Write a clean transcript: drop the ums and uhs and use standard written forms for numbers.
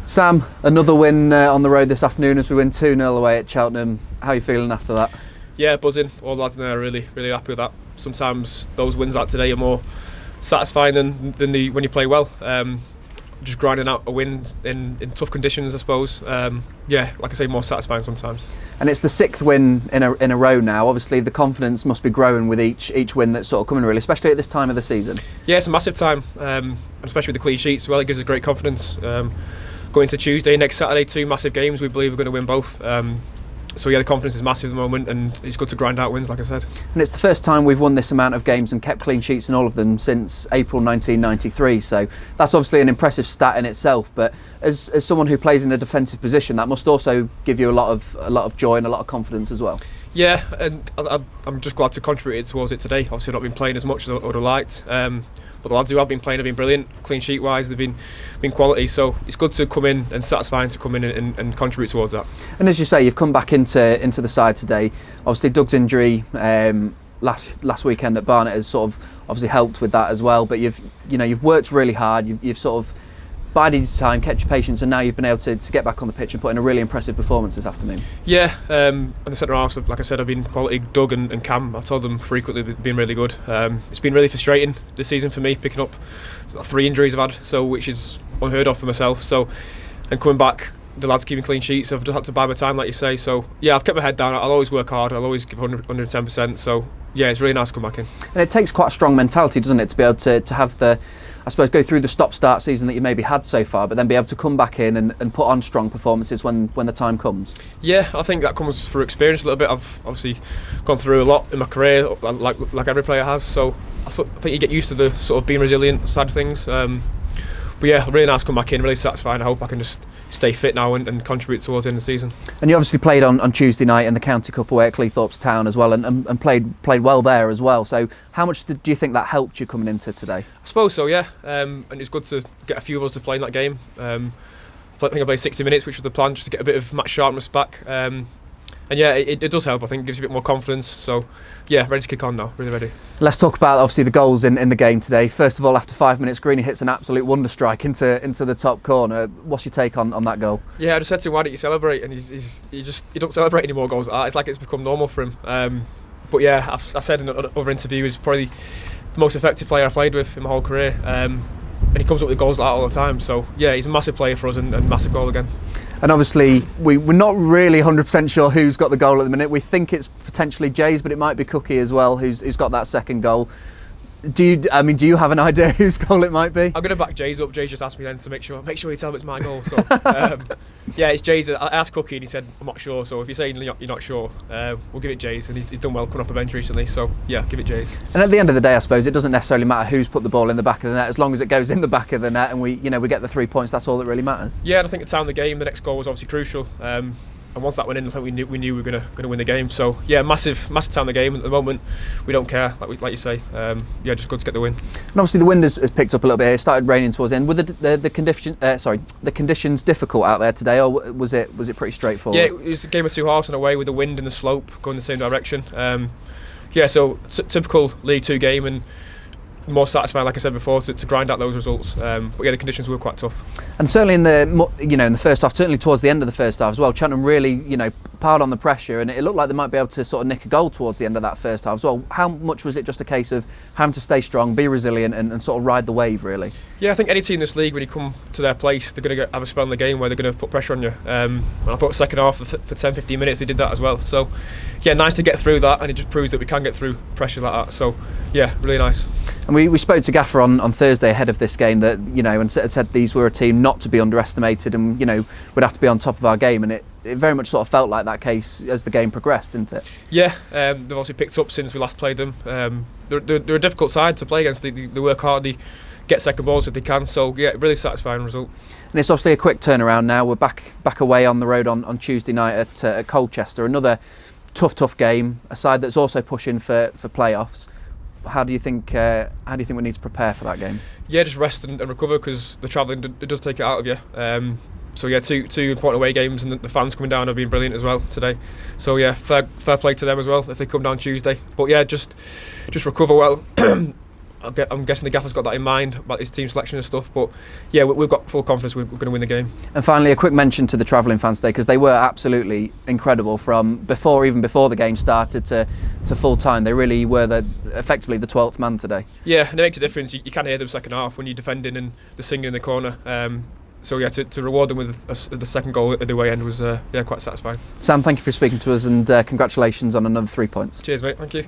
Sam, another win on the road this afternoon as we win 2-0 away at Cheltenham. How are you feeling after that? Yeah, buzzing. All the lads in there are really happy with that. Sometimes those wins like today are more satisfying than when you play well. Just grinding out a win in tough conditions, I suppose. Yeah, like I say, more satisfying sometimes. And it's the 6th win in a row now. Obviously, the confidence must be growing with each win that's sort of coming, really, especially at this time of the season. Yeah, it's a massive time, especially with the clean sheets as well. It gives us great confidence. Going into Tuesday, next Saturday, 2 massive games. We believe we're going to win both. So yeah, the confidence is massive at the moment, and it's good to grind out wins, like I said. And it's the first time we've won this amount of games and kept clean sheets in all of them since April 1993. So that's obviously an impressive stat in itself. But as someone who plays in a defensive position, that must also give you a lot of joy and a lot of confidence as well. Yeah, and I'm just glad to contribute towards it today. Obviously, I've not been playing as much as I would have liked. But the lads who have been playing have been brilliant, clean sheet wise. They've been quality, so it's good to come in and satisfying to come in and contribute towards that. And as you say, you've come back into the side today. Obviously, Doug's injury last weekend at Barnet has sort of obviously helped with that as well. But you've worked really hard. You've sort of bided your time, kept your patience, and now you've been able to get back on the pitch and put in a really impressive performance this afternoon. Yeah, and the centre halves, like I said, have been quality. Doug and Cam, I've told them frequently, they've been really good. It's been really frustrating this season for me, picking up 3 injuries I've had, which is unheard of for myself. So, and coming back, the lads keeping clean sheets. I've just had to bide my time, like you say. So yeah, I've kept my head down. I'll always work hard. I'll always give 110%. So yeah, it's really nice to come back in. And it takes quite a strong mentality, doesn't it, to be able to have the, I suppose, go through the stop-start season that you maybe had so far, but then be able to come back in and put on strong performances when the time comes. Yeah, I think that comes through experience a little bit. I've obviously gone through a lot in my career, like every player has. So I think you get used to the sort of being resilient side of things. But yeah, really nice to come back in, really satisfying. I hope I can just stay fit now and contribute towards the end of the season. And you obviously played on Tuesday night in the County Cup away at Cleethorpes Town as well, and played well there as well. So how much do you think that helped you coming into today? I suppose so, yeah. And it's good to get a few of us to play in that game. I think I played 60 minutes, which was the plan, just to get a bit of match sharpness back. And yeah, it does help. I think it gives you a bit more confidence. So yeah, ready to kick on now, really ready. Let's talk about obviously the goals in the game today. First of all, after 5 minutes, Greeny hits an absolute wonder strike into the top corner. What's your take on that goal? Yeah, I just said to him, why don't you celebrate? And he don't celebrate any more goals like that. It's like it's become normal for him. But yeah, I said in another interview, he's probably the most effective player I played with in my whole career. And he comes up with goals like that all the time. So yeah, he's a massive player for us and massive goal again. And obviously, we're not really 100% sure who's got the goal at the minute. We think it's potentially Jay's, but it might be Cookie as well, who's got that second goal. Do you have an idea whose goal it might be? I'm going to back Jay's up. Jay's just asked me then to make sure you tell him it's my goal. So yeah, it's Jay's. I asked Cookie and he said I'm not sure. So if you're saying you're not sure, we'll give it Jay's. And he's done well coming off the bench recently. So yeah, give it Jay's. And at the end of the day, I suppose it doesn't necessarily matter who's put the ball in the back of the net, as long as it goes in the back of the net and we get the 3 points. That's all that really matters. Yeah, and I think at the time of the game, the next goal was obviously crucial. And once that went in, I think we knew we were going to win the game. So yeah, massive time of the game. At the moment, we don't care, like you say. Yeah, just good to get the win. And obviously the wind has picked up a little bit here. It started raining towards the end. Were the conditions difficult out there today, or was it pretty straightforward? Yeah, it was a game of 2 halves in a way, with the wind and the slope going the same direction. Yeah, so typical League 2 game, and more satisfying, like I said before, to grind out those results. But yeah, the conditions were quite tough. And certainly in the first half, certainly towards the end of the first half as well, Cheltenham really piled on the pressure, and it looked like they might be able to sort of nick a goal towards the end of that first half as well. How much was it just a case of having to stay strong, be resilient, and sort of ride the wave, really? Yeah, I think any team in this league, when you come to their place, they're going to have a spell in the game where they're going to put pressure on you. And I thought second half for 10-15 minutes they did that as well. So yeah, nice to get through that, and it just proves that we can get through pressure like that. So yeah, really nice. And we spoke to Gaffer on Thursday ahead of this game that and said these were a team not to be underestimated, and would have to be on top of our game, and it very much sort of felt like that case as the game progressed, didn't it? Yeah, they've obviously picked up since we last played them. They're a difficult side to play against. They work hard, they get second balls if they can. So yeah, really satisfying result. And it's obviously a quick turnaround now. We're back away on the road on Tuesday night at Colchester. Another tough game. A side that's also pushing for playoffs. How do you think we need to prepare for that game? Yeah, just rest and recover, because the travelling does take it out of you. So yeah, two important away games, and the fans coming down have been brilliant as well today. So yeah, fair play to them as well if they come down Tuesday. But yeah, just recover well. I'm guessing the gaffer's got that in mind about his team selection and stuff. But yeah, we've got full confidence we're going to win the game. And finally, a quick mention to the travelling fans today, because they were absolutely incredible from even before the game started to full time. They really were effectively the 12th man today. Yeah, and it makes a difference. You can hear them second half when you're defending and they're singing in the corner. So yeah, to reward them with the second goal at the way end was quite satisfying. Sam, thank you for speaking to us, and congratulations on another 3 points. Cheers, mate. Thank you.